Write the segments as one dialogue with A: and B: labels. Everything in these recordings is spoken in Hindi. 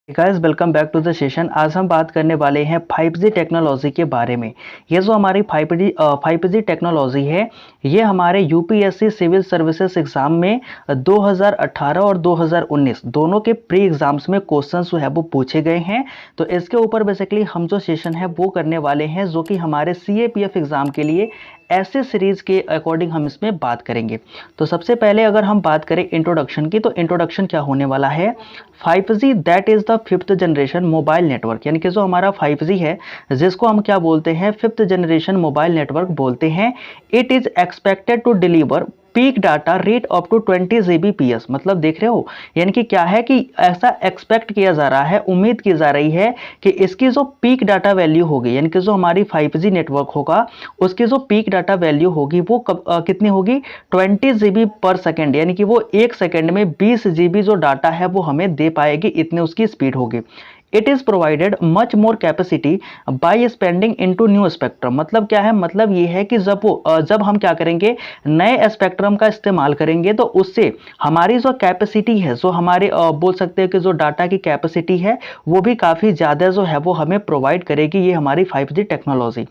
A: Guys welcome back to the session. आज हम बात करने वाले हैं 5G टेक्नोलॉजी के बारे में। ये जो हमारी 5G टेक्नोलॉजी है, ये हमारे यूपीएससी सिविल सर्विसेज एग्जाम में 2018 और 2019 दोनों के प्री एग्जाम्स में क्वेश्चंस जो है वो पूछे गए हैं। तो इसके ऊपर बेसिकली हम जो सेशन है वो करने वाले हैं, जो कि हमारे सीएपीएफ एग्जाम के लिए ऐसे सीरीज के अकॉर्डिंग हम इसमें बात करेंगे। तो सबसे पहले अगर हम बात करें इंट्रोडक्शन की, तो इंट्रोडक्शन क्या होने वाला है। 5G that is the fifth generation mobile network, यानी कि जो हमारा 5G है जिसको हम क्या बोलते हैं, फिफ्थ जनरेशन मोबाइल नेटवर्क बोलते हैं। It is expected to deliver peak data rate up to 20 Gbps। मतलब देख रहे हो, यानी कि क्या है कि ऐसा एक्सपेक्ट किया जा रहा है, उम्मीद की जा रही है कि इसकी जो पीक डाटा वैल्यू होगी, यानी कि जो हमारी 5G नेटवर्क होगा उसकी जो पीक डाटा वैल्यू होगी वो कितनी होगी, 20 GB पर सेकेंड, यानी कि वो एक सेकेंड में 20 GB जो डाटा है वो हमें दे पाएगी, इतने उसकी स्पीड होगी। It is provided much more capacity by spending into new spectrum. मतलब क्या है, मतलब ये है कि जब हम क्या करेंगे, नए स्पेक्ट्रम का इस्तेमाल करेंगे तो उससे हमारी जो कैपेसिटी है, जो हमारे बोल सकते हैं कि जो डाटा की कैपेसिटी है वो भी काफ़ी ज़्यादा जो है वो हमें प्रोवाइड करेगी ये हमारी 5G technology.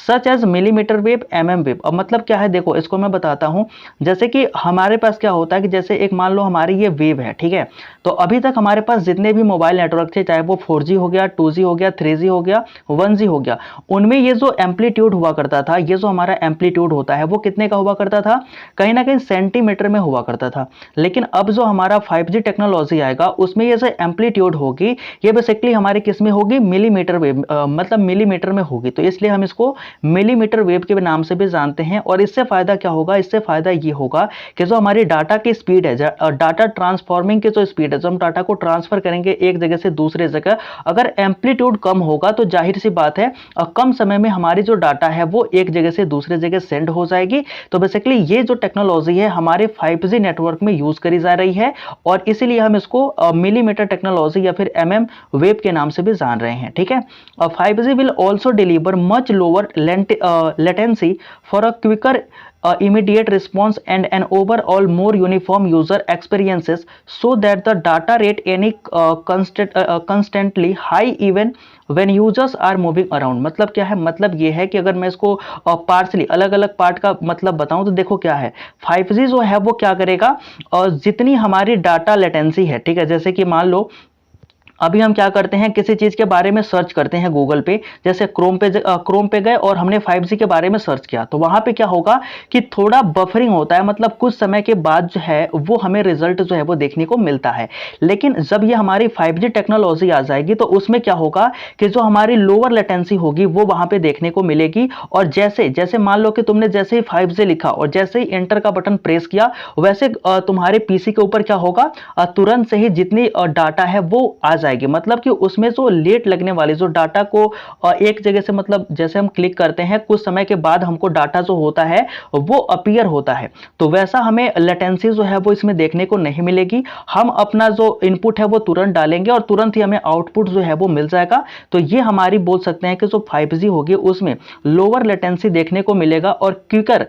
A: Such as millimetre wave, wave. अब मतलब क्या है, देखो इसको मैं बताता हूँ। जैसे कि हमारे पास क्या होता है कि जैसे एक मान लो हमारी ये वेव है, ठीक है। तो अभी तक हमारे पास जितने भी मोबाइल नेटवर्क थे, चाहे वो 4G हो गया, 2G हो गया, 3G हो गया, 1G हो गया, उनमें ये जो एम्पलीट्यूड हुआ करता था, ये जो हमारा एम्पलीट्यूड होता है वो कितने का हुआ करता था, कहीं ना कहीं सेंटीमीटर में हुआ करता था। लेकिन अब जो हमारा 5G टेक्नोलॉजी आएगा उसमें ये जो एम्पलीट्यूड होगी ये बेसिकली हमारे किस में होगी, मिलीमीटर वेव, मतलब मिलीमीटर में होगी। तो इसलिए हम इसको मिलीमीटर वेव के नाम से भी जानते हैं। और इससे फायदा क्या होगा, इससे फायदा ये होगा कि जो हमारी डाटा की स्पीड है, डाटा ट्रांसफॉर्मिंग की जो स्पीड है, जो हम डाटा को ट्रांसफर करेंगे एक जगह से दूसरे जगह, अगर एम्पलीट्यूड कम होगा तो जाहिर सी बात है कम समय में हमारी जो डाटा है वो एक जगह से दूसरे जगह सेंड हो जाएगी। तो बेसिकली ये जो टेक्नोलॉजी है हमारे 5G नेटवर्क में यूज करी जा रही है, और इसीलिए हम इसको मिलीमीटर टेक्नोलॉजी या फिर वेव के नाम से भी जान रहे हैं, ठीक है। 5G will also deliver much lower latency for a quicker immediate response and an overall more uniform user experiences, so that the data rate any constantly high even when users are moving around। मतलब क्या है, मतलब ये है कि अगर मैं इसको पार्सली अलग अलग पार्ट का मतलब बताऊं तो देखो क्या है, 5G जो है वो क्या करेगा, और जितनी हमारी डाटा लेटेंसी है, ठीक है, जैसे कि मान लो अभी हम क्या करते हैं, किसी चीज के बारे में सर्च करते हैं गूगल पे, जैसे क्रोम पे गए और हमने 5G के बारे में सर्च किया, तो वहां पे क्या होगा कि थोड़ा बफरिंग होता है, मतलब कुछ समय के बाद जो है वो हमें रिजल्ट जो है वो देखने को मिलता है। लेकिन जब ये हमारी 5G टेक्नोलॉजी आ जाएगी तो उसमें क्या होगा कि जो हमारी लोअर लेटेंसी होगी वो वहां पे देखने को मिलेगी। और जैसे जैसे मान लो कि तुमने जैसे ही 5G लिखा और जैसे ही एंटर का बटन प्रेस किया, वैसे तुम्हारे पीसी के ऊपर क्या होगा, तुरंत से ही जितनी डाटा है वो आ जाएगी। मतलब कि उसमें जो लेट लगने वाली जो डाटा को एक जगह से, मतलब जैसे हम क्लिक करते हैं कुछ समय के बाद हमको डाटा जो होता है वो अपीयर होता है, तो वैसा हमें लेटेंसी जो है वो इसमें देखने को नहीं मिलेगी। हम अपना जो इनपुट है वो तुरंत डालेंगे और तुरंत ही हमें आउटपुट जो है वो मिल जाएगा। तो ये हमारी बोल सकते हैं कि जो 5G होगी उसमें लोअर लेटेंसी देखने को मिलेगा और क्विकर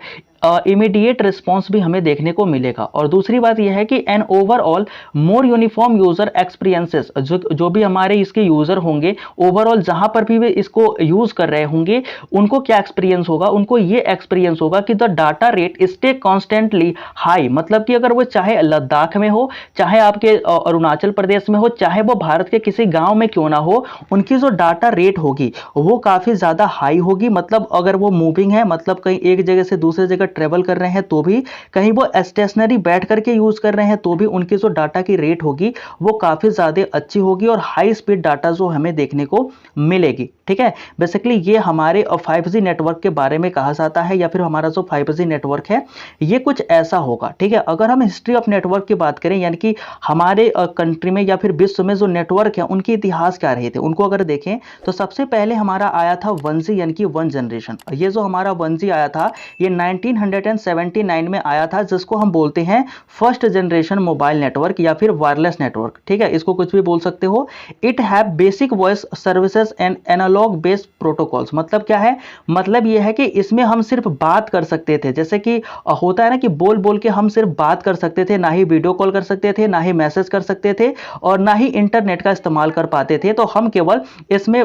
A: इमीडिएट रिस्पॉन्स भी हमें देखने को मिलेगा। और दूसरी बात यह है कि an overall more uniform user experiences, जो भी हमारे इसके यूजर होंगे, ओवरऑल जहां पर भी वे इसको यूज कर रहे होंगे उनको क्या एक्सपीरियंस होगा, उनको ये एक्सपीरियंस होगा कि the data rate stay constantly high. मतलब कि अगर वो चाहे लद्दाख में हो, चाहे आपके अरुणाचल प्रदेश में हो, चाहे वो भारत के किसी गांव में क्यों ना हो, उनकी जो डाटा रेट होगी वो काफी ज्यादा हाई होगी। मतलब अगर वो मूविंग है, मतलब कहीं एक जगह से दूसरी जगह ट्रेवल कर रहे हैं तो भी, कहीं वो स्टेशनरी बैठ करके यूज कर रहे हैं तो भी उनकी जो डाटा की रेट होगी वो काफी ज्यादा अच्छी होगी और हाई स्पीड डाटा जो हमें देखने को मिलेगी, ठीक है। बेसिकली ये हमारे 5G नेटवर्क के बारे में कहा जाता है, या फिर हमारा जो 5G नेटवर्क है ये कुछ ऐसा होगा, ठीक है। अगर हम हिस्ट्री ऑफ नेटवर्क की बात करें, यानी कि हमारे कंट्री में या फिर विश्व में जो नेटवर्क है उनके इतिहास क्या रहे थे, उनको अगर देखें तो सबसे पहले हमारा आया था 1G, यानी कि 1 जनरेशन। ये जो हमारा 1G आया था ये 1979 में आया था, जिसको हम बोलते हैं फर्स्ट जनरेशन मोबाइल नेटवर्क या फिर वायरलेस नेटवर्क, ठीक है, इसको कुछ भी बोल सकते हो। It have basic voice services and analogue analogue based protocols. मतलब क्या है, मतलब ये है कि इसमें हम सिर्फ बात कर सकते थे, जैसे कि होता है ना कि बोल बोल के हम सिर्फ बात कर सकते थे, ना ही वीडियो कॉल कर सकते थे, ना ही मैसेज कर सकते थे, और ना ही इंटरनेट का इस्तेमाल कर पाते थे। तो हम केवल इसमें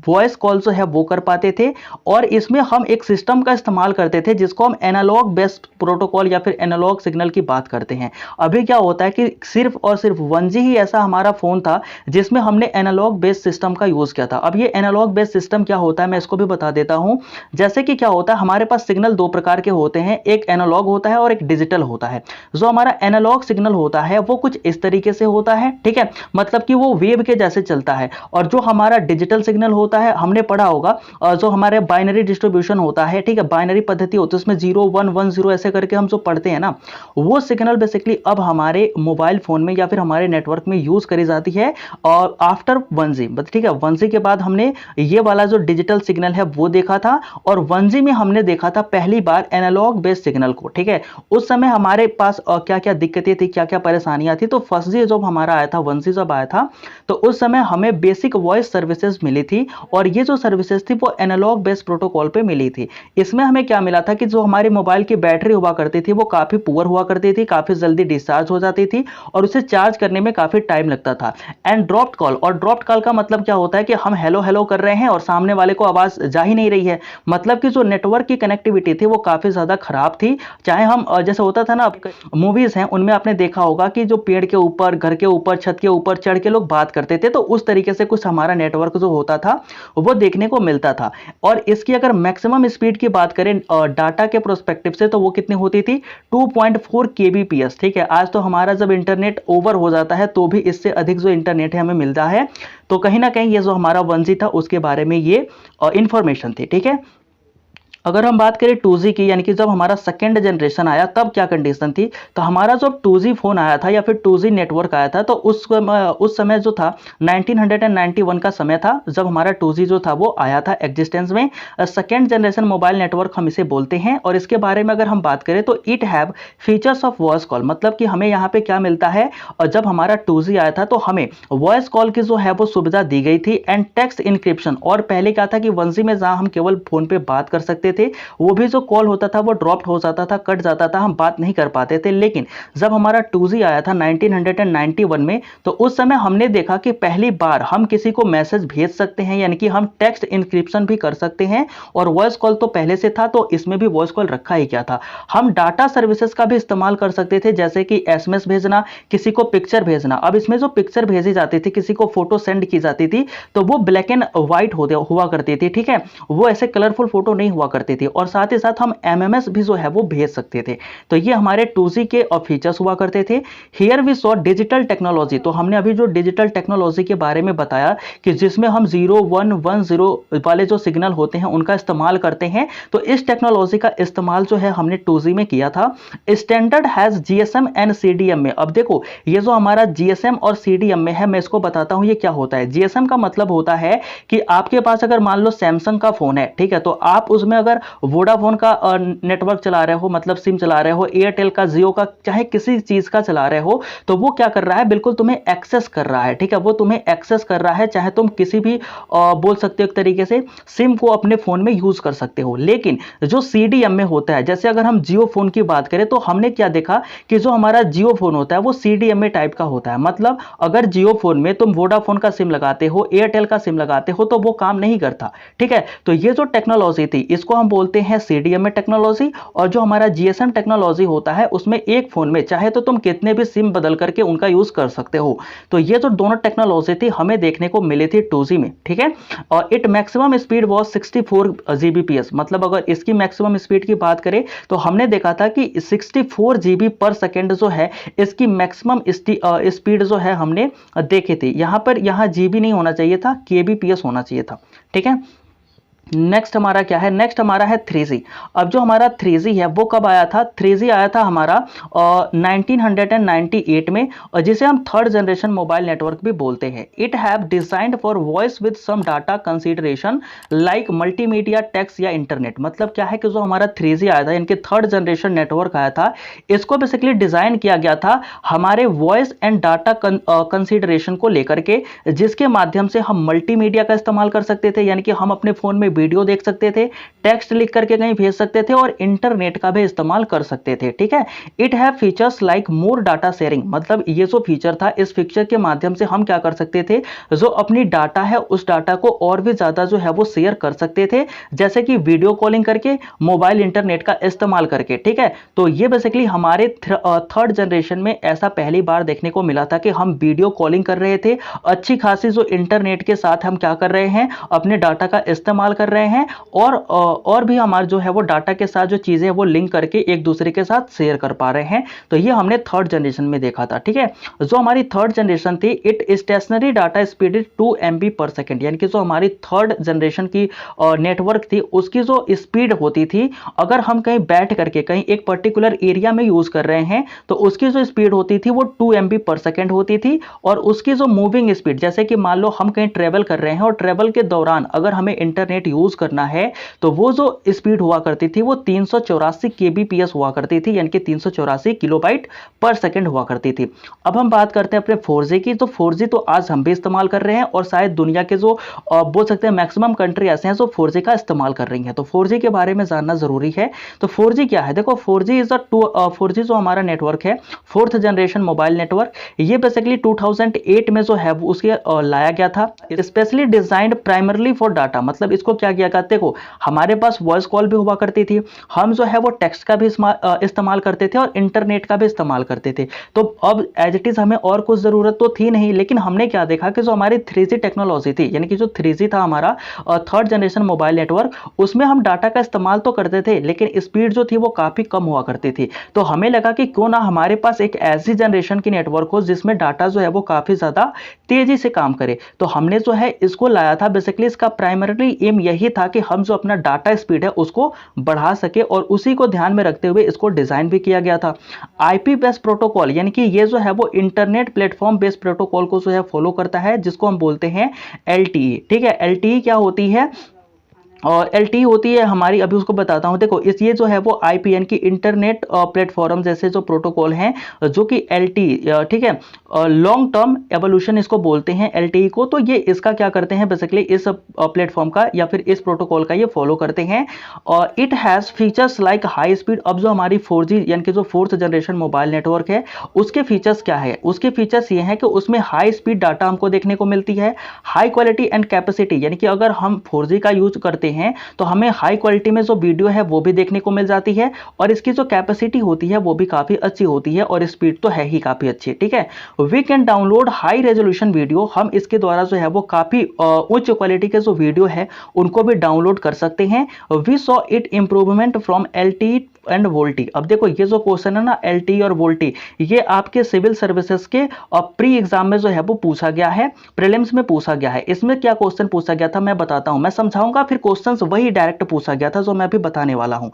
A: वॉइस कॉल जो है वो कर पाते थे, और इसमें हम एक सिस्टम का इस्तेमाल करते थे जिसको हम एनालॉग बेस्ड प्रोटोकॉल या फिर एनालॉग सिग्नल की बात करते हैं। अभी क्या होता है कि सिर्फ और सिर्फ 1G ही ऐसा हमारा फोन था जिसमें हमने एनालॉग बेस्ड सिस्टम का यूज किया था। अब ये एनालॉग बेस्ड सिस्टम क्या होता है, मैं इसको भी बता देता हूं। जैसे कि क्या होता है, हमारे पास सिग्नल दो प्रकार के होते हैं, एक एनालॉग होता है और एक डिजिटल होता है। जो हमारा एनालॉग सिग्नल होता है वो कुछ इस तरीके से होता है, ठीक है, मतलब कि वो वेव के जैसे चलता है। और जो हमारा डिजिटल सिग्नल होता है, हमने पढ़ा होगा, जो हमारे बाइनरी डिस्ट्रीब्यूशन होता है, ठीक है, बाइनरी पद्धति होती है, उसमें 0 1 1 0 ऐसे करके हम जो पढ़ते हैं ना, वो सिग्नल बेसिकली अब हमारे मोबाइल फोन में या फिर हमारे नेटवर्क में यूज करी जाती है। और आफ्टर 1G, ठीक है, 1G के बाद हमने ये वाला जो डिजिटल सिग्नल है वो देखा था, और 1G में हमने देखा था पहली बार एनालॉग बेस्ड सिग्नल को, ठीक है। उस समय हमारे पास क्या क्या दिक्कतें थी, क्या क्या परेशानियां थी। तो फर्स्ट जी जब हमारा आया था, 1G जब आया था, तो उस समय हमें बेसिक वॉइस सर्विसेज मिली थी, और ये जो सर्विसेज थी वो एनालॉग बेस्ड प्रोटोकॉल पे मिली थी। इसमें हमें क्या मिला था कि जो हमारे मोबाइल की बैटरी हुआ करती थी वो काफी पुअर हुआ करती थी, काफी जल्दी डिस्चार्ज हो जाती थी, और उसे चार्ज करने में काफी टाइम लगता था। एंड ड्रॉप्ड कॉल, और ड्रॉप्ड कॉल का मतलब क्या होता है कि हम हेलो हेलो कर रहे हैं और सामने वाले को आवाज जा ही नहीं रही है, मतलब कि जो नेटवर्क की कनेक्टिविटी थी वो काफी ज्यादा खराब थी। चाहे हम जैसे होता था ना, मूवीज हैं उनमें आपने देखा होगा कि जो पेड़ के ऊपर, घर के ऊपर, छत के ऊपर चढ़ के लोग बात करते थे, तो उस तरीके से कुछ हमारा नेटवर्क जो होता था वो देखने को मिलता था। और इसकी अगर मैक्सिमम स्पीड की बात करें डाटा के प्रोस्पेक्टिव से, तो वो कितनी होती थी, 2.4 kbps, ठीक है। आज तो हमारा जब इंटरनेट ओवर हो जाता है तो भी इससे अधिक जो इंटरनेट है हमें मिलता है। तो कहीं ना कहीं ये जो हमारा 1G था उसके बारे में ये इंफॉर्मेशन थी, ठीक है। अगर हम बात करें 2G की, यानी कि जब हमारा सेकेंड जनरेशन आया तब क्या कंडीशन थी, तो हमारा जब 2G फोन आया था या फिर 2G नेटवर्क आया था, तो उस समय जो था 1991 का समय था जब हमारा 2G जो था वो आया था एग्जिस्टेंस में। सेकेंड जनरेशन मोबाइल नेटवर्क हम इसे बोलते हैं। और इसके बारे में अगर हम बात करें तो it have features of voice call, मतलब कि हमें यहाँ पे क्या मिलता है, और जब हमारा 2G आया था तो हमें वॉइस कॉल की जो है वो सुविधा दी गई थी, एंड टेक्स्ट इंक्रिप्शन। और पहले क्या था कि 1G में जहां हम केवल फोन पे बात कर सकते थे, वो भी जो कॉल होता था वो ड्रॉप्ड हो जाता था, कट जाता था, हम बात नहीं कर पाते थे। लेकिन जब हमारा 2G आया था 1991 में, तो उस समय हमने देखा कि पहली बार हम किसी को मैसेज भेज सकते हैं, यानी कि हम टेक्स्ट इंक्रिप्शन भी कर सकते हैं। और वॉइस कॉल तो पहले से था, तो इसमें भी वॉइस कॉल रखा ही क्या था, हम डाटा सर्विसेज का भी इस्तेमाल कर सकते थे, जैसे कि SMS भेजना, किसी को पिक्चर भेजना। अब इसमें जो पिक्चर भेजी जाती थी, किसी को फोटो सेंड की जाती थी, तो वो ब्लैक एंड व्हाइट हुआ करती थी, ठीक है, वो ऐसे कलरफुल फोटो नहीं हुआ करती थी। और साथ ही साथ हम MMS भी जो है वो भेज सकते थे। तो ये हमारे 2G के फीचर्स हुआ करते थे। Here we saw digital technology, तो हमने अभी जो डिजिटल टेक्नोलॉजी के बारे में बताया कि जिसमें हम 0 1 1 0 वाले जो सिग्नल होते हैं उनका इस्तेमाल करते हैं। तो इस टेक्नोलॉजी का इस्तेमाल जो है हमने 2G में किया था। Standard has GSM and CDM में। अब देखो, ये जो हमारा GSM और CDM में है, मैं इसको बताता हूं ये क्या होता है। GSM का मतलब होता है कि आपके पास अगर मान लो सैमसंग का फोन है, ठीक है, तो आप उसमें अगर वोडाफोन का नेटवर्क चला रहे हो, मतलब सिम चला रहे हो, एयरटेल का, जियो का, चाहे किसी चीज का चला रहे हो, तो वो क्या कर रहा है, बिल्कुल तुम्हें एक्सेस कर रहा है, ठीक है, वो तुम्हें एक्सेस कर रहा है। चाहे तुम किसी भी बोल सकते हो एक तरीके से सिम को अपने फोन में यूज कर सकते हो। लेकिन जो CDM में होता है, जैसे अगर हम जियो फोन की बात करें, तो हमने क्या देखा कि जो हमारा जियो फोन होता है वो CDM में टाइप का होता है। मतलब अगर जियो फोन में तुम वोडाफोन का सिम लगाते हो, एयरटेल का सिम लगाते हो, तो वो काम नहीं करता, ठीक है। तो ये जो टेक्नोलॉजी थी इसको हम बोलते हैं CDM में टेक्नोलॉजी। और जो हमारा GSM टेक्नोलॉजी होता है उसमें एक फोन में चाहे तो तुम कितने भी सिम बदल करके उनका यूज कर सकते हो। तो ये जो दोनों टेक्नोलॉजी थी हमें देखने को मिली थी 2G में, ठीक है। और it maximum speed was 64 Gbps, मतलब अगर इसकी मैक्सिमम स्पीड की बात करें तो हमने देखा था कि 64 GB पर सेकेंड जो है इसकी मैक्सिमम स्पीड जो है हमने देखी थी। यहां पर GB नहीं होना चाहिए था, kbps होना चाहिए था, ठीक है। नेक्स्ट हमारा क्या है, नेक्स्ट हमारा है 3G। अब जो हमारा 3G है वो कब आया था, 3G आया था हमारा 1998 में, और जिसे हम थर्ड जनरेशन मोबाइल नेटवर्क भी बोलते हैं। It have designed for voice with some data consideration like multimedia, text या इंटरनेट। मतलब क्या है कि जो हमारा 3G आया था, इनके थर्ड जनरेशन नेटवर्क आया था, इसको बेसिकली डिजाइन किया गया था हमारे वॉइस एंड डाटा कंसीडरेशन को लेकर के, जिसके माध्यम से हम मल्टीमीडिया का इस्तेमाल कर सकते थे, यानी कि हम अपने फोन में वीडियो देख सकते थे, टेक्स्ट लिख करके कहीं भेज सकते थे, और इंटरनेट का भी इस्तेमाल कर सकते थे। ठीक है, it have features like more data sharing. मतलब ये जो फीचर था, इस फीचर के माध्यम से हम क्या कर सकते थे, जो अपनी डाटा है उस डाटा को और भी ज्यादा जो है वो शेयर कर सकते थे, जैसे कि वीडियो कॉलिंग करके, मोबाइल इंटरनेट का इस्तेमाल करके। ठीक है, तो ये बेसिकली हमारे थर्ड जनरेशन में ऐसा पहली बार देखने को मिला था कि हम वीडियो कॉलिंग कर रहे थे, अच्छी खासी जो इंटरनेट के साथ हम क्या कर रहे हैं, अपने डाटा का इस्तेमाल कर रहे हैं, और भी हमारा जो है वो डाटा के साथ जो चीजें वो लिंक करके एक दूसरे के साथ शेयर कर पा रहे हैं। तो ये हमने थर्ड जनरेशन में देखा था। ठीक है, जो हमारी थर्ड जनरेशन थी, it stationary data speed 2 MB per second, यानी कि जो हमारी थर्ड जनरेशन की नेटवर्क थी, उसकी जो स्पीड होती थी, अगर हम कहीं बैठ करके कहीं एक पर्टिकुलर एरिया में यूज कर रहे हैं, तो उसकी जो स्पीड होती थी वो 2 MB पर सेकेंड होती थी। और उसकी जो मूविंग स्पीड, जैसे कि मान लो हम कहीं ट्रेवल कर रहे हैं और ट्रेवल के दौरान अगर हमें इंटरनेट यूज करना है, तो वो जो स्पीड हुआ करती थी वो 384 kbps हुआ करती थी, यानी कि 384 किलोबाइट पर सेकंड हुआ करती थी। अब हम बात करते हैं अपने 4G की। तो 4G तो आज हम भी इस्तेमाल कर रहे हैं, और शायद दुनिया के जो बोल सकते हैं मैक्सिमम कंट्री ऐसे हैं जो 4G का इस्तेमाल कर रही हैं। तो 4G के बारे में जानना जरूरी है। तो 4G क्या है, देखो 4G इज 4G जो हमारा नेटवर्क है, फोर्थ जनरेशन मोबाइल नेटवर्क, ये बेसिकली 2008 में जो है उसके लाया गया था, specially designed primarily for data. मतलब इसको क्या किया गया, देखो हमारे पास वॉइस कॉल भी हुआ करती थी, हम जो है वो टेक्स्ट का भी इस्तेमाल करते थे, और इंटरनेट का भी इस्तेमाल करते थे। तो अब एज इट इज हमें और कुछ जरूरत तो थी नहीं, लेकिन हमने क्या देखा कि जो हमारी 3G टेक्नोलॉजी थी, यानी कि जो 3G था हमारा थर्ड जनरेशन मोबाइल नेटवर्क, उसमें हम डाटा का इस्तेमाल तो करते थे, लेकिन स्पीड जो थी वो काफी कम हुआ करती थी। तो हमें लगा कि क्यों ना हमारे पास एक ऐसी जनरेशन की नेटवर्क हो जिसमें डाटा जो है वो काफी ज्यादा तेजी से काम करे। तो हमने जो है इसको लाया था। बेसिकली इसका प्राइमरी एम यही था कि हम जो अपना डाटा स्पीड है उसको बढ़ा सके, और उसी को ध्यान में रखते हुए इसको डिजाइन भी किया गया था। आईपी बेस्ड प्रोटोकॉल, यानी कि ये जो है वो इंटरनेट प्लेटफॉर्म बेस्ड प्रोटोकॉल को जो है फॉलो करता है, जिसको हम बोलते हैं LTE। ठीक है, LTE क्या होती है, और LTE होती है हमारी, अभी उसको बताता हूं। देखो इस ये जो है वो IPN की इंटरनेट प्लेटफॉर्म जैसे जो प्रोटोकॉल हैं, जो कि LTE, ठीक है, लॉन्ग टर्म एवोल्यूशन इसको बोलते हैं LTE को। तो ये इसका क्या करते हैं, बेसिकली इस प्लेटफॉर्म का या फिर इस प्रोटोकॉल का ये फॉलो करते हैं। और it has features like high speed. अब जो हमारी 4G यानी कि जो फोर्थ जनरेशन मोबाइल नेटवर्क है, उसके फीचर्स क्या है, उसके फीचर्स ये हैं कि उसमें हाई स्पीड डाटा हमको देखने को मिलती है, हाई क्वालिटी एंड कैपेसिटी, यानी कि अगर हम 4G का यूज करते हैं तो हमें हाई क्वालिटी में जो वीडियो है वो भी देखने को मिल जाती है, और इसकी जो कैपेसिटी होती है वो भी काफी अच्छी होती है, और स्पीड तो है ही काफी अच्छी। ठीक है, we can download high resolution video. हम इसके द्वारा जो है वो काफी उच्च क्वालिटी के जो वीडियो है उनको भी डाउनलोड कर सकते हैं। We saw it improvement from LTE and VoLTE. अब देखो ये जो क्वेश्चन है ना, LTE और वोल्टी, ये आपके सिविल सर्विसेज के प्री एग्जाम में जो है वो पूछा गया है, प्रीलिम्स में पूछा गया है। इसमें क्या क्वेश्चन पूछा गया था मैं बताता हूं, मैं समझाऊंगा, फिर क्वेश्चंस वही डायरेक्ट पूछा गया था जो मैं अभी बताने वाला हूं।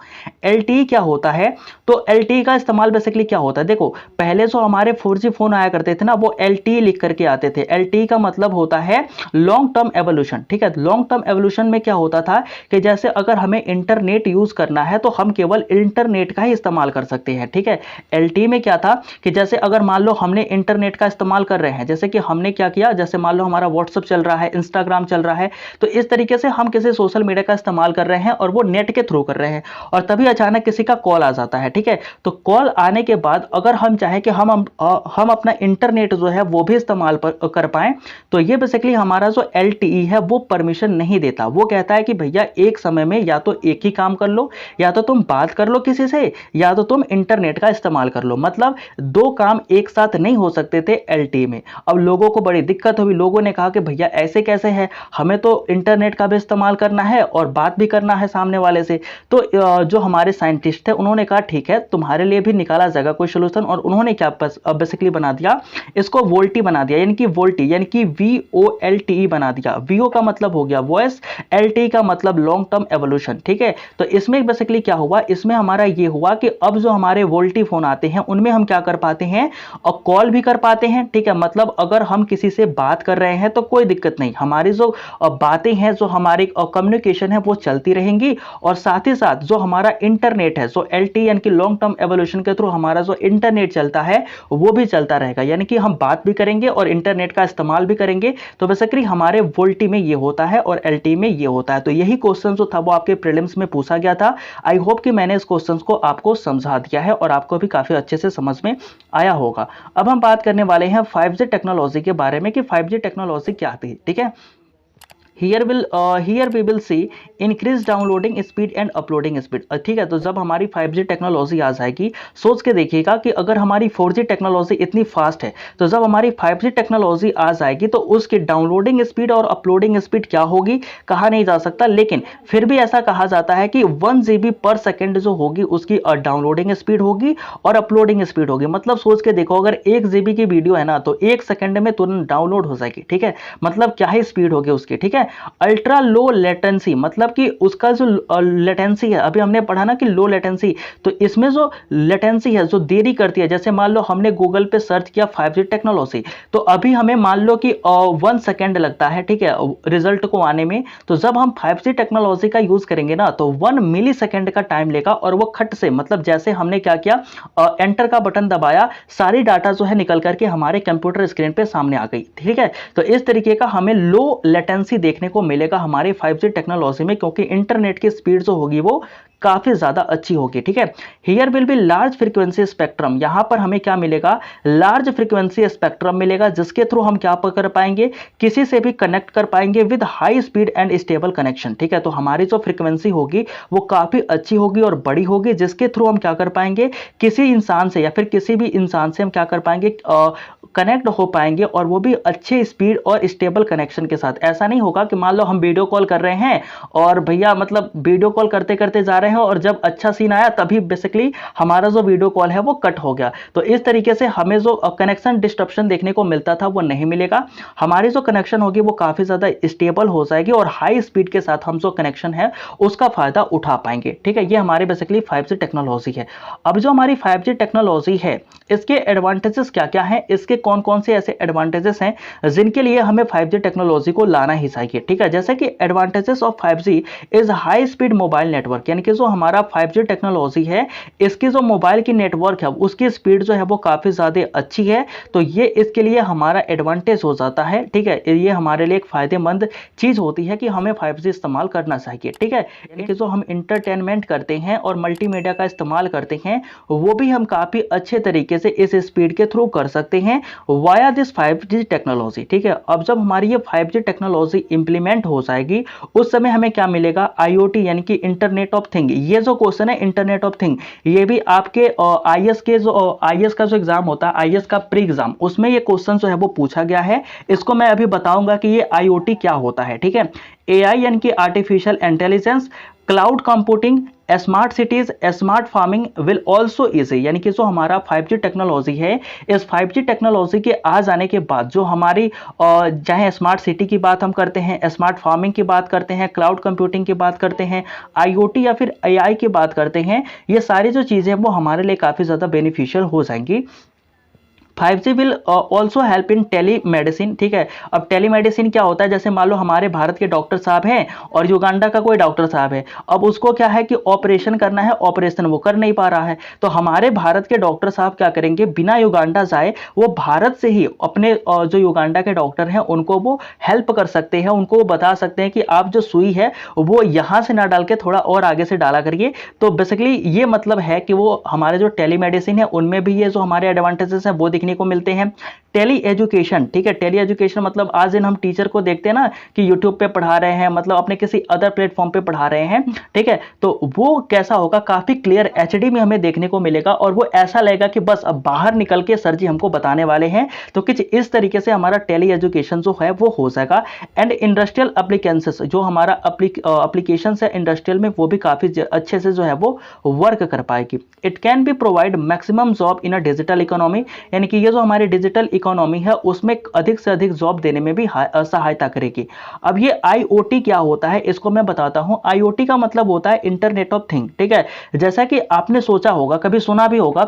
A: LTE क्या होता है, तो LTE का इस्तेमाल बेसिकली क्या होता है, देखो पहले जो हमारे 4G फोन आया करते थे ना, वो LTE लिख करके आते थे। LTE का मतलब होता है लॉन्ग टर्म एवोल्यूशन। ठीक है, लॉन्ग टर्म एवोल्यूशन में क्या होता था कि जैसे अगर हमें इंटरनेट यूज करना है तो हम केवल इंटरनेट का ही इस्तेमाल कर सकते हैं। ठीक है, LTE में क्या था कि जैसे अगर मान लो हमने इंटरनेट का इस्तेमाल कर रहे हैं, जैसे कि हमने क्या किया, जैसे मान लो हमारा WhatsApp चल रहा है, इंस्टाग्राम चल रहा है, तो इस तरीके से हम किसी सोशल मीडिया का इस्तेमाल कर रहे हैं और वो नेट के थ्रू कर रहे हैं, और तभी अचानक किसी का कॉल आ जाता है। ठीक है, तो कॉल आने के बाद अगर हम चाहें कि हम अपना इंटरनेट जो है वो भी इस्तेमाल कर पाएं, तो ये बेसिकली हमारा जो LTE है वो परमिशन नहीं देता। वो कहता है कि भैया एक समय में या तो एक ही काम कर लो, या तो तुम बात कर लो किसी से, या तो तुम इंटरनेट का इस्तेमाल कर लो। मतलब दो काम एक साथ नहीं हो सकते थे LTE में। अब लोगों को बड़ी दिक्कत हुई, लोगों ने कहा कि भैया ऐसे कैसे है, हमें तो इंटरनेट का भी इस्तेमाल करना है और बात भी करना है सामने वाले से। तो जो हमारे साइंटिस्ट थे उन्होंने कहा ठीक है तुम्हारे लिए भी निकाला जाएगा कोई सोल्यूशन, और उन्होंने क्या बेसिकली बना दिया, इसको वोल्टी बना दिया, यानी कि वोल्टी यानी कि VOLTE बना दिया। VO का मतलब हो गया वॉइस, LTE का मतलब लॉन्ग टर्म एवोल्यूशन, ठीक है। तो इसमें बेसिकली क्या हुआ, इसमें हमारा ये हुआ कि अब जो हमारे वोल्टी फोन आते हैं उनमें हम क्या कर पाते हैं, और कॉल भी कर पाते हैं, ठीक है। मतलब अगर हम किसी से बात कर रहे हैं तो कोई दिक्कत नहीं, हमारी जो बातें हैं, जो हमारी कम्युनिकेशन है वो चलती रहेंगी, और साथ ही साथ जो हमारा इंटरनेट है, जो LTE यानी कि लॉन्ग टर्म एवोल्यूशन के थ्रू हमारा जो इंटरनेट चलता है वो भी चलता रहेगा, यानी कि हम बात भी करेंगे और इंटरनेट का इस्तेमाल भी करेंगे। तो बेसिकली हमारे वोल्टी में ये होता है और LTE में ये होता है। तो यही क्वेश्चन जो था वो आपके प्रीलिम्स में पूछा गया था। आई होप कि मैंने इस क्वेश्चन को आपको समझा दिया है और आपको भी काफी अच्छे से समझ में आया होगा। अब हम बात करने वाले हैं 5G टेक्नोलॉजी के बारे में कि 5G टेक्नोलॉजी क्या थी, ठीक है। here we will see increase downloading speed and uploading speed, ठीक है। तो जब हमारी 5G टेक्नोलॉजी आ जाएगी, सोच के देखिएगा कि अगर हमारी 4G टेक्नोलॉजी इतनी फास्ट है, तो जब हमारी 5G टेक्नोलॉजी आ जाएगी तो उसकी डाउनलोडिंग स्पीड और अपलोडिंग स्पीड क्या होगी कहा नहीं जा सकता, लेकिन फिर भी ऐसा कहा जाता है कि 1 GB पर सेकेंड जो होगी उसकी डाउनलोडिंग स्पीड होगी और अपलोडिंग स्पीड होगी। मतलब सोच के देखो, अगर 1 GB की वीडियो है ना तो 1 सेकंड में तुरंत डाउनलोड हो जाएगी, ठीक है। मतलब क्या ही स्पीड होगी उसकी, ठीक है। अल्ट्रा लो लेटेंसी, मतलब कि उसका जो लेटेंसी है, अभी हमने पढ़ा ना कि लो लेटेंसी, तो इसमें जो लेटेंसी है जो देरी करती है, जैसे मान लो हमने गूगल पे सर्च किया 5G टेक्नोलॉजी, तो अभी हमें मान लो कि 1 सेकेंड लगता है, ठीक है, रिजल्ट को आने में। तो जब हम 5G टेक्नोलॉजी का यूज करेंगे ना तो 1 मिली सेकेंड का टाइम लेगा, और वो खट से, मतलब जैसे हमने क्या किया, एंटर का बटन दबाया, सारी डाटा जो है निकल करके हमारे कंप्यूटर स्क्रीन पे सामने आ गई, ठीक है। तो इस तरीके का हमें लो लेटेंसी देखने को मिलेगा हमारे 5G टेक्नोलॉजी में, क्योंकि इंटरनेट की स्पीड जो होगी वो काफी ज्यादा अच्छी होगी, ठीक है। Here will be large frequency spectrum, यहां पर हमें क्या मिलेगा, लार्ज फ्रीक्वेंसी स्पेक्ट्रम मिलेगा, जिसके थ्रू हम क्या कर पाएंगे, किसी से भी कनेक्ट कर पाएंगे with high speed and stable connection, ठीक है। तो हमारी जो फ्रीक्वेंसी होगी वो काफी अच्छी होगी और बड़ी होगी, जिसके थ्रू हम क्या कर पाएंगे, किसी इंसान से या फिर किसी भी इंसान से हम क्या कर पाएंगे, कनेक्ट हो पाएंगे, और वो भी अच्छे स्पीड और स्टेबल कनेक्शन के साथ। ऐसा नहीं होगा कि मान लो हम वीडियो कॉल कर रहे हैं और भैया मतलब वीडियो कॉल करते करते जा रहे हैं और जब अच्छा सीन आया तभी बेसिकली हमारा जो वीडियो कॉल है वो कट हो गया। तो इस तरीके से हमें जो कनेक्शन डिस्ट्रप्शन देखने को मिलता था वो नहीं मिलेगा। हमारी जो कनेक्शन होगी वो काफी ज्यादा स्टेबल हो जाएगी और हाई स्पीड के साथ हम जो कनेक्शन है उसका फायदा उठा पाएंगे, ठीक है। ये हमारी बेसिकली 5G टेक्नोलॉजी है। अब जो हमारी 5G टेक्नोलॉजी है इसके एडवांटेजेस क्या क्या हैं, इसके कौन कौन से ऐसे एडवांटेजेस हैं जिनके लिए हमें 5G टेक्नोलॉजी को लाना ही चाहिए, ठीक है। जैसे कि advantages of 5G is high speed mobile network, यानी कि जो हमारा 5G टेक्नोलॉजी है इसकी जो मोबाइल की नेटवर्क है उसकी स्पीड जो है वो काफी ज्यादा अच्छी है। तो ये इसके लिए हमारा एडवांटेज हो जाता है, ठीक है। ये हमारे लिए एक फायदेमंद चीज होती है कि हमें 5G इस्तेमाल करना चाहिए, ठीक है। यानी कि जो हम इंटरटेनमेंट करते हैं और मल्टीमीडिया का इस्तेमाल करते हैं वो भी हम काफी अच्छे तरीके से इस स्पीड के थ्रू कर सकते हैं वाया दिस 5G टेक्नोलॉजी, ठीक है। अब जब हमारी ये 5G टेक्नोलॉजी इंप्लीमेंट हो जाएगी उस समय हमें क्या मिलेगा, IoT यानी कि इंटरनेट ऑफ थिंग। ये जो क्वेश्चन है इंटरनेट ऑफ थिंग, ये भी आपके IAS का जो एग्जाम होता है, IAS का प्री एग्जाम, उसमें ये क्वेश्चन जो है वो पूछा गया है। इसको मैं अभी बताऊंगा कि ये IoT क्या होता है, ठीक है। AI यानी कि artificial intelligence, cloud computing, smart cities, smart farming will also easy, यानी कि जो हमारा 5G टेक्नोलॉजी है, इस 5G टेक्नोलॉजी के आ जाने के बाद जो हमारी चाहे स्मार्ट सिटी की बात हम करते हैं, स्मार्ट फार्मिंग की बात करते हैं, क्लाउड कंप्यूटिंग की बात करते हैं, IoT या फिर AI की बात करते हैं, ये सारी जो चीज़ें वो हमारे लिए काफ़ी ज़्यादा बेनिफिशियल हो जाएंगी। 5G will also help in telemedicine, ठीक है। अब टेली मेडिसिन क्या होता है, जैसे मान लो हमारे भारत के डॉक्टर साहब हैं और युगांडा का कोई डॉक्टर साहब है, अब उसको क्या है कि ऑपरेशन करना है, ऑपरेशन वो कर नहीं पा रहा है, तो हमारे भारत के डॉक्टर साहब क्या करेंगे, बिना युगांडा जाए वो भारत से ही अपने जो युगांडा के डॉक्टर हैं उनको वो हेल्प कर सकते हैं, उनको वो बता सकते हैं कि आप जो सुई है वो यहाँ से ना डाल के थोड़ा और आगे से डाला करिए। तो बेसिकली ये मतलब है कि वो हमारे जो टेली मेडिसिन है उनमें भी ये जो हमारे एडवांटेजेस हैं वो दिखने देखने को मिलते हैं। टेली एजुकेशन, ठीक है, टेली एजुकेशन मतलब आज दिन हम टीचर को देखते हैं ना कि यूट्यूब पे पढ़ा रहे हैं, मतलब अपने किसी अदर प्लेटफॉर्म पे पढ़ा रहे हैं, ठीक है, तो वो कैसा होगा, काफी क्लियर एचडी में हमें देखने को मिलेगा और वो ऐसा लगेगा कि बस अब बाहर निकल के सर जी हमको बताने वाले हैं। तो कुछ इस तरीके से हमारा टेली एजुकेशन जो है वो हो जाएगा। एंड इंडस्ट्रियल एप्लीकेशंस, जो हमारा एप्लीकेशन है इंडस्ट्रियल में, वो भी काफी अच्छे से जो है वो वर्क कर पाएगी। It can be provide maximum job in a digital economy, यानी कि ये जो हमारी डिजिटल इकोनॉमी है उसमें अधिक से अधिक जॉब देने में भी सहायता करेगी। अब ये आईओटी क्या होता है इसको मैं बताता हूं। आईओटी का मतलब होता है इंटरनेट ऑफ थिंग, ठीक है। जैसा कि आपने सोचा होगा, कभी सुना भी होगा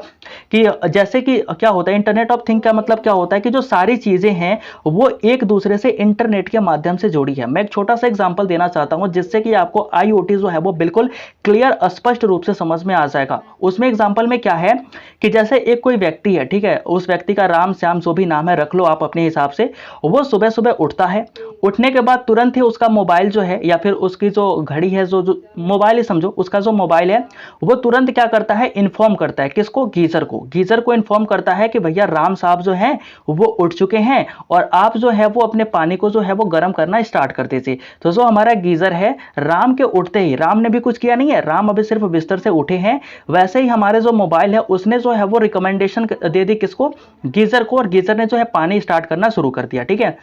A: कि जैसे कि क्या होता है इंटरनेट ऑफ थिंग का मतलब क्या होता है कि जो सारी चीजें हैं वो एक दूसरे से इंटरनेट के माध्यम से जुड़ी है। मैं एक छोटा सा एग्जांपल देना चाहता हूं जिससे कि आपको आईओटी जो है वो बिल्कुल क्लियर स्पष्ट रूप से समझ में आ जाएगा। उसमें एग्जांपल में क्या है कि जैसे एक कोई व्यक्ति है, ठीक है, उस व्यक्ति का राम श्याम जो भी नाम है रख लो आप अपने हिसाब से, वो सुबह सुबह उठता है, उठने के बाद तुरंत ही उसका मोबाइल जो है या फिर उसकी जो घड़ी है, जो मोबाइल ही समझो, उसका जो मोबाइल है वो तुरंत क्या करता है, इन्फॉर्म करता है किसको, गीजर को। गीजर को इन्फॉर्म करता है कि भैया राम साहब जो हैं वो उठ चुके हैं और आप जो है वो अपने पानी को जो है वो गर्म करना स्टार्ट कर दीजिए। तो जो हमारा गीजर है, राम के उठते ही, राम ने भी कुछ किया नहीं है, राम अभी सिर्फ बिस्तर से उठे हैं, वैसे ही हमारे जो मोबाइल है उसने जो है वो रिकमेंडेशन दे दी किसको, गीजर को, और गीजर ने जो है पानी स्टार्ट करना शुरू कर दिया, ठीक है।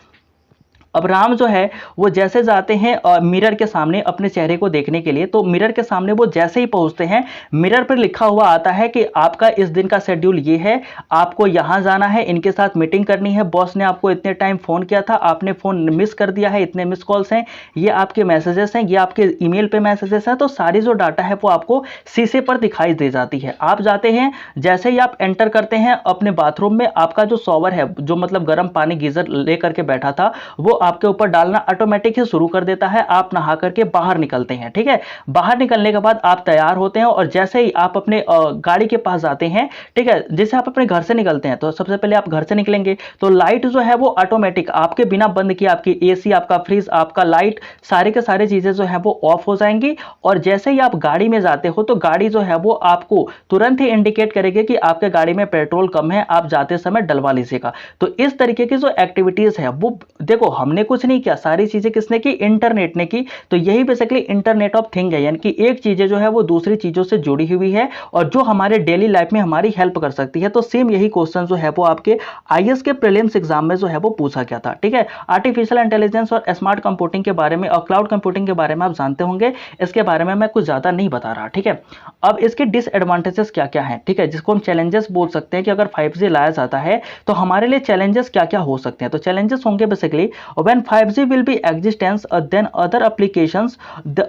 A: अब राम जो है वो जैसे जाते हैं मिरर के सामने अपने चेहरे को देखने के लिए, तो मिरर के सामने वो जैसे ही पहुंचते हैं, मिरर पर लिखा हुआ आता है कि आपका इस दिन का शेड्यूल ये है, आपको यहां जाना है, इनके साथ मीटिंग करनी है, बॉस ने आपको इतने टाइम फोन किया था, आपने फोन मिस कर दिया है, इतने मिस कॉल्स हैं, ये आपके मैसेजेस हैं, ये आपके ईमेल पे मैसेजेस हैं। तो सारी जो डाटा है वो आपको शीशे पर दिखाई दे जाती है। आप जाते हैं, जैसे ही आप एंटर करते हैं अपने बाथरूम में, आपका जो शॉवर है, जो मतलब गर्म पानी गीजर लेकर के बैठा था, वो आपके ऊपर डालना ऑटोमेटिक ही शुरू कर देता है। आप नहा करके बाहर निकलते हैं, ठीक है। बाहर निकलने के बाद आप तैयार होते हैं और जैसे ही आप अपने गाड़ी के पास जाते हैं, ठीक है, जैसे आप अपने घर से निकलते हैं तो सबसे पहले आप घर से निकलेंगे तो लाइट जो है वो ऑटोमेटिक आपके बिना बंद किए, आपकी एसी, आपका फ्रिज, आपका लाइट, सारे के सारे चीजें जो है वो ऑफ हो जाएंगी। और जैसे ही आप गाड़ी में जाते हो तो गाड़ी जो है वो आपको तुरंत ही इंडिकेट करेगी कि आपके गाड़ी में पेट्रोल कम है, आप जाते समय डलवा लीजिएगा। तो इस तरीके की जो एक्टिविटीज है वो देखो हमने कुछ नहीं किया, सारी चीजें किसने की, इंटरनेट ने की। तो यही बेसिकली इंटरनेट ऑफ थिंग है, यानी कि एक चीजें जो है वो दूसरी चीजों से जुड़ी हुई है और जो हमारे डेली लाइफ में हमारी हेल्प कर सकती है। तो सेम यही क्वेश्चन जो है वो आपके आईएएस के प्रीलिम्स एग्जाम में जो है वो पूछा गया था, ठीक है। आर्टिफिशियल इंटेलिजेंस और स्मार्ट कंप्यूटिंग के बारे में और क्लाउड कंप्यूटिंग के बारे में आप जानते होंगे, इसके बारे में मैं कुछ ज्यादा नहीं बता रहा, ठीक है। अब इसके डिसएडवांटेजेस क्या क्या है, ठीक है, जिसको हम चैलेंजेस बोल सकते हैं कि अगर 5G लाया जाता है तो हमारे लिए चैलेंजेस क्या क्या हो सकते हैं। तो चैलेंजेस होंगे basically when 5G will be existence then other applications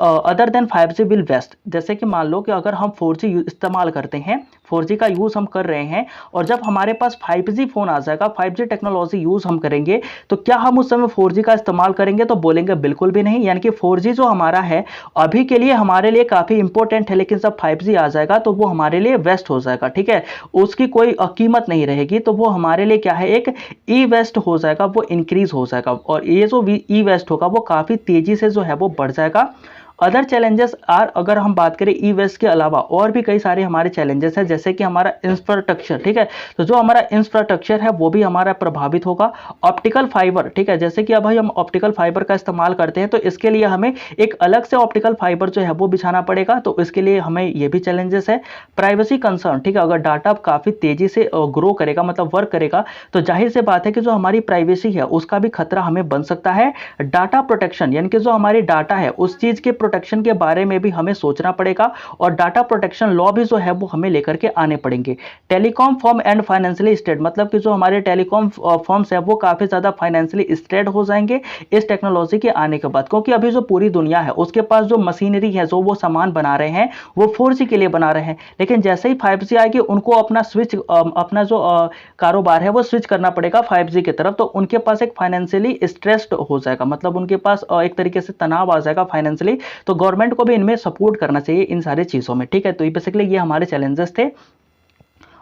A: other than 5G will best। जैसे कि मान लो कि अगर हम 4G इस्तेमाल करते हैं, 4G का यूज हम कर रहे हैं और जब हमारे पास 5G फोन आ जाएगा, 5G टेक्नोलॉजी यूज हम करेंगे, तो क्या हम उस समय 4G का इस्तेमाल करेंगे, तो बोलेंगे बिल्कुल भी नहीं। यानी कि 4G जो हमारा है अभी के लिए हमारे लिए काफी इंपॉर्टेंट है, लेकिन जब 5G आ जाएगा तो वो हमारे लिए वेस्ट हो जाएगा, ठीक है, उसकी कोई कीमत नहीं रहेगी। तो वो हमारे लिए क्या है, एक ई वेस्ट हो जाएगा, वो इंक्रीज हो जाएगा और ये जो ई वेस्ट होगा वो काफी तेजी से जो है वो बढ़ जाएगा। अदर चैलेंजेस आर, अगर हम बात करें ई वेस्ट के अलावा और भी कई सारे हमारे चैलेंजेस हैं, जैसे कि हमारा इंफ्रास्ट्रक्चर, ठीक है, तो जो हमारा इंफ्रास्ट्रक्चर है वो भी हमारा प्रभावित होगा। ऑप्टिकल फाइबर, ठीक है, जैसे कि अब भाई हम ऑप्टिकल फाइबर का इस्तेमाल करते हैं तो इसके लिए हमें एक अलग से ऑप्टिकल फाइबर जो है वो बिछाना पड़ेगा, तो इसके लिए हमें ये भी चैलेंजेस है। प्राइवेसी कंसर्न, ठीक है, अगर डाटा काफी तेजी से ग्रो करेगा, मतलब वर्क करेगा, तो जाहिर सी बात है कि जो हमारी प्राइवेसी है उसका भी खतरा हमें बन सकता है। डाटा प्रोटेक्शन, यानी कि जो हमारी डाटा है उस चीज के प्रोटेक्शन के बारे में भी हमें सोचना पड़ेगा और डाटा प्रोटेक्शन लॉ भी जो है वो हमें लेकर के आने पड़ेंगे। Telecom firm and financially state, मतलब कि जो हमारे टेलीकॉम फर्म्स है वो काफी ज्यादा फाइनेंशियली स्टेट हो जाएंगे इस टेक्नोलॉजी के आने के बाद, क्योंकि अभी जो पूरी दुनिया है उसके पास जो मशीनरी है, जो वो सामान बना रहे हैं वो 4G के लिए बना रहे हैं, लेकिन जैसे ही 5G आएगी उनको अपना स्विच, अपना जो कारोबार है वो स्विच करना पड़ेगा 5G की तरफ, तो उनके पास एक फाइनेंशियली स्ट्रेस्ड हो जाएगा, मतलब उनके पास एक तरीके से तनाव आ जाएगा फाइनेंशियली। तो गवर्नमेंट को भी इनमें सपोर्ट करना चाहिए इन सारी चीजों में, ठीक है। तो बेसिकली ये हमारे चैलेंजेस थे।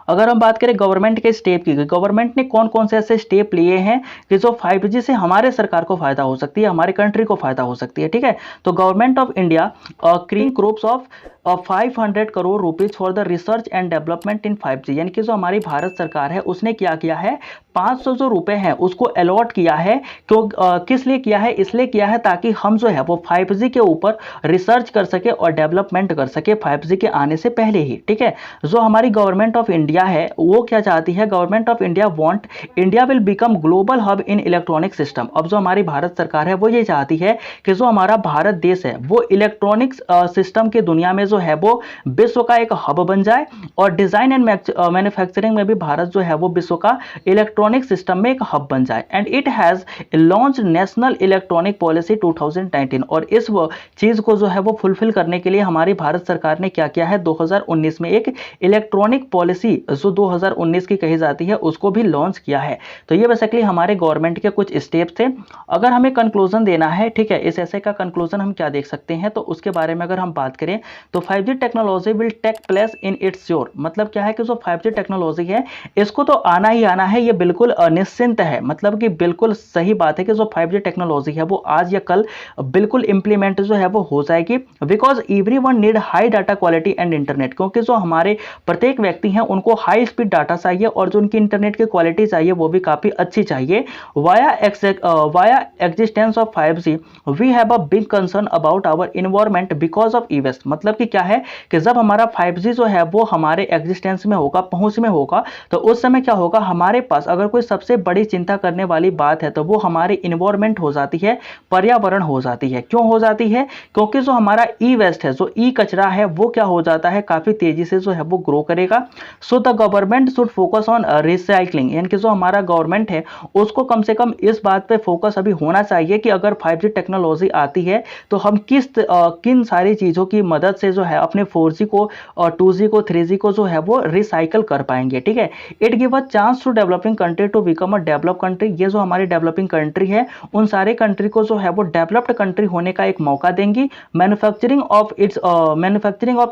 A: अगर हम बात करें गवर्नमेंट के स्टेप की, गवर्नमेंट ने कौन कौन से ऐसे स्टेप लिए हैं कि जो 5G से हमारे सरकार को फायदा हो सकती है, हमारे कंट्री को फायदा हो सकती है, ठीक है। तो government of India cream groups of 500 crore rupees for the research and development in 5G। यानी कि जो हमारी भारत सरकार है उसने क्या किया है, 500 जो रुपए हैं उसको अलॉट किया है। क्यों, किस लिए किया है? इसलिए किया है ताकि हम जो है वो 5G के ऊपर रिसर्च कर सके और डेवलपमेंट कर सके 5G के आने से पहले ही। ठीक है, जो हमारी गवर्नमेंट ऑफ इंडिया है वो क्या चाहती है, government of India want India will become global hub in electronic system. अब जो हमारी भारत सरकार है वो ये चाहती है कि जो हमारा भारत देश है वो इलेक्ट्रॉनिक्स सिस्टम की दुनिया में जो है वो विश्व का एक हब बन जाए, और डिजाइन एंड मैन्युफैक्चरिंग में भी भारत जो है वो विश्व का इलेक्ट्रॉनिक सिस्टम में एक हब बन जाए। And it has launch national electronic policy 2019। और इस चीज को जो है वो फुलफिल करने के लिए हमारी भारत सरकार ने क्या किया है, 2019 में एक इलेक्ट्रॉनिक पॉलिसी जो 2019 की कही जाती है उसको भी लॉन्च किया है। तो ये बेसिकली हमारे गवर्नमेंट के कुछ स्टेप्स थे। अगर हमें कंक्लूजन देना है, ठीक है, इस ऐसे का कंक्लूजन हम क्या देख सकते हैं, तो उसके बारे में अगर हम बात करें तो 5G technology will take place in its sure. मतलब क्या है कि जो 5G टेक्नोलॉजी है इसको तो आना ही आना है, ये बिल्कुल निश्चिंत है। मतलब कि बिल्कुल सही बात है कि जो 5G टेक्नोलॉजी है वो आज या कल बिल्कुल इंप्लीमेंट जो है वो हो जाएगी, because everyone need high data quality and internet. क्योंकि जो हमारे प्रत्येक व्यक्ति हैं उनको हाई स्पीड डाटा चाहिए और जो उनकी इंटरनेट की क्वालिटी चाहिए वो भी काफी अच्छी चाहिए। Via existence of 5G we have a big concern about our environment because of e waste. मतलब कि क्या है कि जब हमारा 5G जो है वो हमारे एग्जिस्टेंस में होगा, पहुंच में होगा, तो उस समय क्या होगा, हमारे पास अगर कोई सबसे बड़ी चिंता करने वाली बात है तो वो हमारी इन्वायरमेंट हो जाती है, पर्यावरण हो जाती है। क्यों हो जाती है? क्योंकि जो हमारा ई वेस्ट है, जो ई कचरा है, वो क्या हो जाता है, काफी तेजी से जो है वो ग्रो करेगा। So the government should focus on recycling. यानी कि जो हमारा गवर्नमेंट है उसको कम से कम इस बात पे फोकस अभी होना चाहिए कि अगर 5G टेक्नोलॉजी आती है तो हम किन सारी चीजों की मदद से जो है अपने 4G को और 2G को 3G को जो है वो रिसाइकल कर पाएंगे। ठीक है, it give a chance to developing country to become a develop country. ये जो हमारी डेवलपिंग कंट्री है उन सारे कंट्री को जो है वो डेवलप्ड कंट्री होने का एक मौका देंगी। Manufacturing of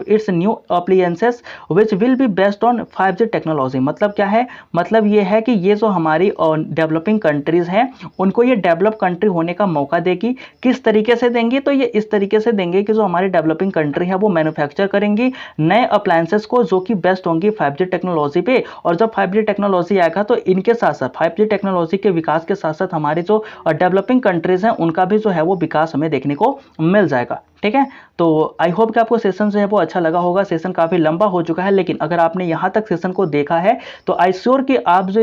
A: its new appliances which will be based on 5G technology. मतलब क्या है, मतलब ये है कि ये जो हमारी डेवलपिंग कंट्रीज हैं उनको ये डेवलप कंट्री होने का मौका देगी। किस तरीके से देंगी, तो ये इस तरीके से देंगे कि जो हमारी डेवलपिंग कंट्री है वो मैन्युफैक्चर करेंगी नए अप्लायंसेस को जो कि बेस्ट होंगी 5G टेक्नोलॉजी पे। और जब 5G टेक्नोलॉजी आएगा तो इनके साथ साथ 5G टेक्नोलॉजी के विकास के साथ साथ हमारे जो डेवलपिंग कंट्रीज हैं उनका भी जो है वो विकास हमें देखने को मिल जाएगा। ठीक है, तो आई होप कि आपको सेशन जो है वो अच्छा लगा होगा। सेशन काफी लंबा हो चुका है, लेकिन अगर आपने यहां तक सेशन को देखा है तो आई श्योर कि आप जो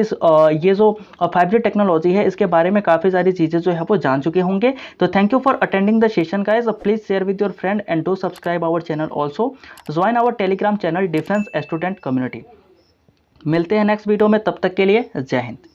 A: ये जो 5G टेक्नोलॉजी है इसके बारे में काफी सारी चीजें जो है वो जान चुके होंगे। तो thank you for attending the session guys. Please share with your friend and do subscribe our channel also. Join our Telegram channel defence student community. मिलते हैं नेक्स्ट वीडियो में, तब तक के लिए जय हिंद।